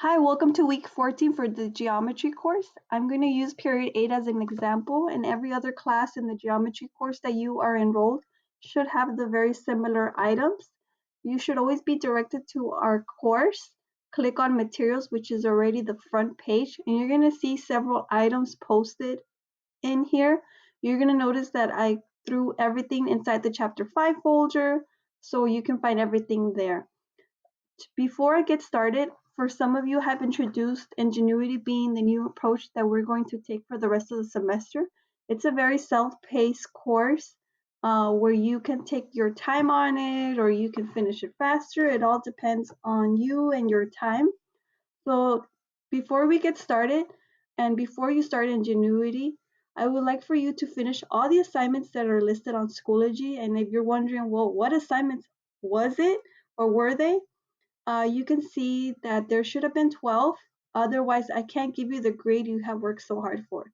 Hi, welcome to week 14 for the geometry course. I'm going to use period 8 as an example, and every other class in the geometry course that you are enrolled should have the very similar items. You should always be directed to our course. Click on materials, which is already the front page, and you're going to see several items posted in here. You're going to notice that I threw everything inside the chapter 5 folder, so you can find everything there. Before I get started, for some of you have introduced Edgenuity being the new approach that we're going to take for the rest of the semester. It's a very self-paced course where you can take your time on it or you can finish it faster. It all depends on you and your time. So before we get started and before you start Edgenuity, I would like for you to finish all the assignments that are listed on Schoology. And if you're wondering, well, what assignments was it or were they? You can see that there should have been 12. Otherwise, I can't give you the grade you have worked so hard for.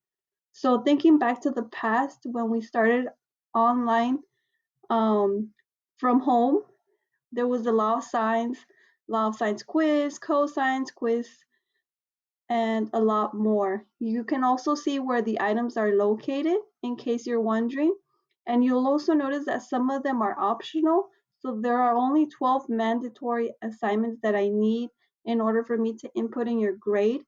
So thinking back to the past when we started online from home, there was the law of science quiz, cosines quiz, and a lot more. You can also see where the items are located in case you're wondering. And you'll also notice that some of them are optional. So there are only 12 mandatory assignments that I need in order for me to input in your grade.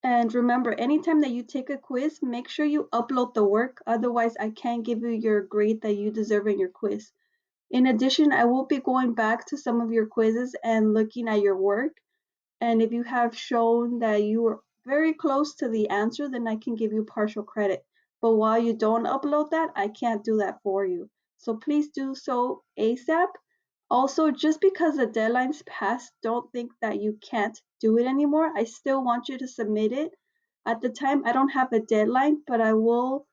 And remember, anytime that you take a quiz, make sure you upload the work. Otherwise, I can't give you your grade that you deserve in your quiz. In addition, I will be going back to some of your quizzes and looking at your work. And if you have shown that you were very close to the answer, then I can give you partial credit. But while you don't upload that, I can't do that for you. So please do so ASAP. Also, just because the deadline's passed, don't think that you can't do it anymore. I still want you to submit it. At the time, I don't have a deadline, but I will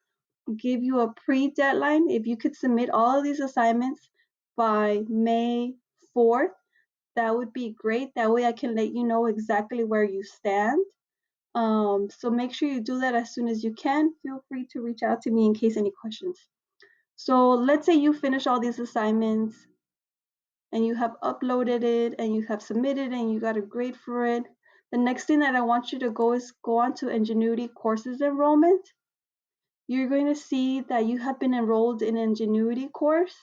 give you a pre-deadline. If you could submit all of these assignments by May 4th, that would be great. That way I can let you know exactly where you stand. So make sure you do that as soon as you can. Feel free to reach out to me in case any questions. So let's say you finish all these assignments and you have uploaded it and you have submitted and you got a grade for it. The next thing that I want you to go is go on to Edgenuity courses enrollment. You're going to see that you have been enrolled in an Edgenuity course.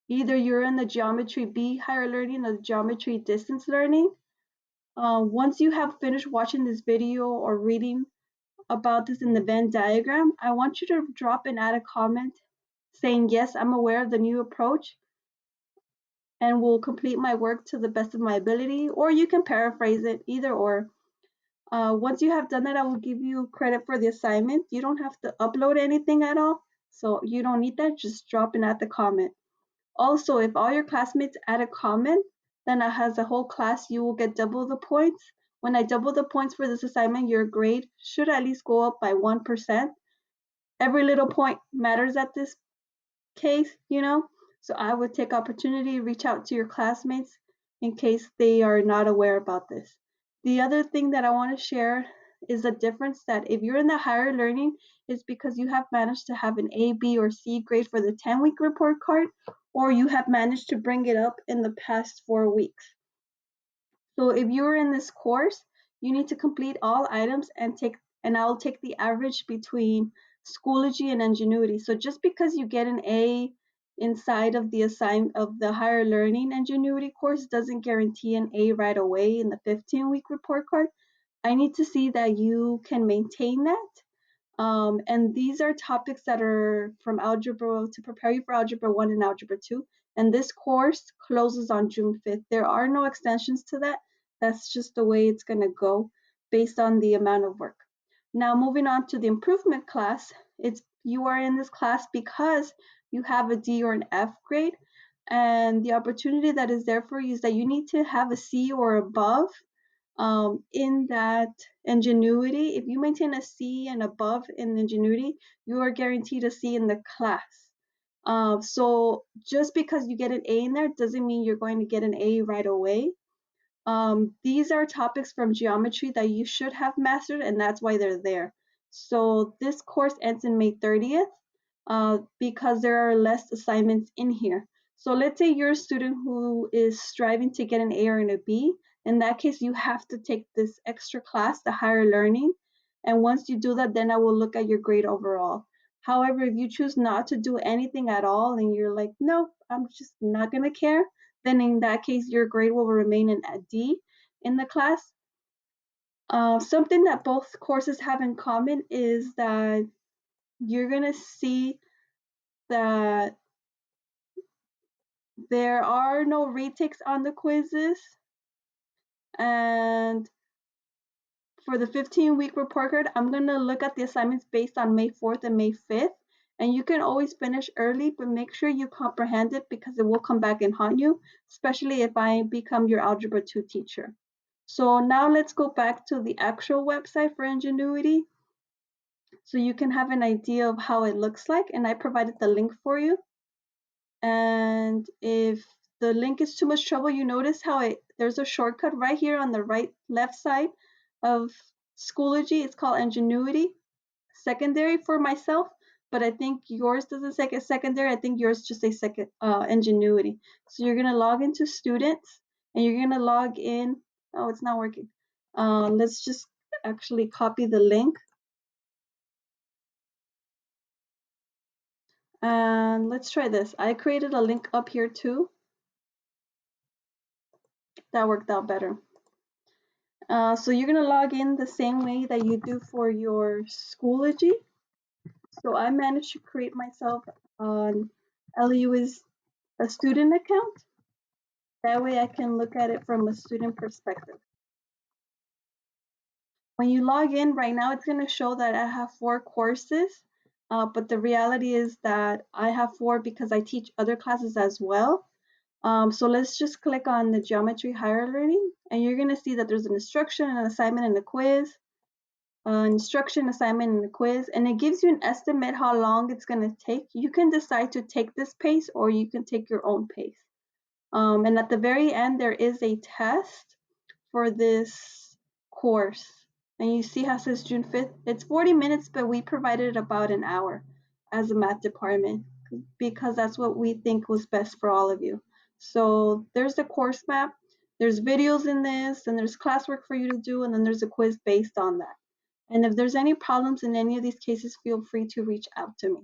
Either you're in the Geometry B higher learning or the Geometry distance learning. Once you have finished watching this video or reading about this in the Venn diagram, I want you to drop and add a comment saying, yes, I'm aware of the new approach and will complete my work to the best of my ability, or you can paraphrase it, either or. Once you have done that, I will give you credit for the assignment. You don't have to upload anything at all, so you don't need that. Just drop and add the comment. Also, if all your classmates add a comment, then as a whole class, you will get double the points. When I double the points for this assignment, your grade should at least go up by 1%. Every little point matters at this case, you know? So I would take opportunity, reach out to your classmates in case they are not aware about this. The other thing that I want to share is the difference that if you're in the higher learning, is because you have managed to have an A, B, or C grade for the 10-week report card, or you have managed to bring it up in the past 4 weeks. So if you're in this course, you need to complete all items and I'll take the average between Schoology and Edgenuity. So just because you get an A inside of the higher learning Edgenuity course doesn't guarantee an A right away in the 15-week report card. I need to see that you can maintain that. And these are topics that are from algebra to prepare you for algebra 1 and algebra 2. And this course closes on June 5th. There are no extensions to that. That's just the way it's going to go based on the amount of work. Now, moving on to the improvement class, you are in this class because you have a D or an F grade. And the opportunity that is there for you is that you need to have a C or above in that Edgenuity. If you maintain a C and above in Edgenuity, you are guaranteed a C in the class. So just because you get an A in there doesn't mean you're going to get an A right away. These are topics from geometry that you should have mastered, and that's why they're there. So this course ends in May 30th because there are less assignments in here. So let's say you're a student who is striving to get an A or a B, In that case, you have to take this extra class, the higher learning. And once you do that, then I will look at your grade overall. However, if you choose not to do anything at all and you're like, no, I'm just not going to care, then in that case, your grade will remain in a D in the class. Something that both courses have in common is that you're going to see that there are no retakes on the quizzes. And for the 15-week report card, I'm going to look at the assignments based on May 4th and May 5th. And you can always finish early, but make sure you comprehend it because it will come back and haunt you, especially if I become your Algebra 2 teacher. So now let's go back to the actual website for Edgenuity so you can have an idea of how it looks like. And I provided the link for you. And if the link is too much trouble, you notice how there's a shortcut right here on the left side of Schoology. It's called Edgenuity secondary for myself, but I think yours doesn't say it's secondary. I think yours just says second Edgenuity. So you're gonna log into students and you're gonna log in. Oh, it's not working. Let's just actually copy the link. And let's try this. I created a link up here too. That worked out better. So you're gonna log in the same way that you do for your Schoology. So I managed to create myself on LU is a student account. That way I can look at it from a student perspective. When you log in right now, it's gonna show that I have 4 courses, but the reality is that I have 4 because I teach other classes as well. So let's just click on the geometry higher learning and you're gonna see that there's an instruction, an assignment, and a quiz. Instruction, assignment, and a quiz, and it gives you an estimate how long it's going to take. You can decide to take this pace or you can take your own pace. And at the very end, there is a test for this course. And you see how it says June 5th? It's 40 minutes, but we provided about an hour as a math department because that's what we think was best for all of you. So there's the course map. There's videos in this, and there's classwork for you to do, and then there's a quiz based on that. And if there's any problems in any of these cases, feel free to reach out to me.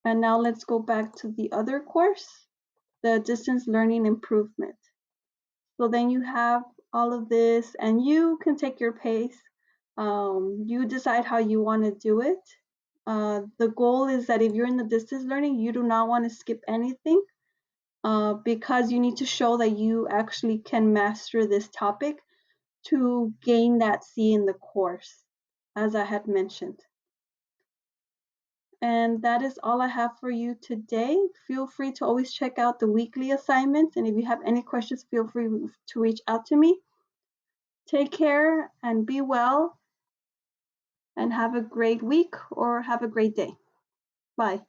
And now let's go back to the other course, the distance learning improvement. So then you have all of this and you can take your pace. You decide how you want to do it. The goal is that if you're in the distance learning, you do not want to skip anything because you need to show that you actually can master this topic to gain that C in the course, as I had mentioned. And that is all I have for you today. Feel free to always check out the weekly assignments. And if you have any questions, feel free to reach out to me. Take care and be well and have a great week or have a great day. Bye.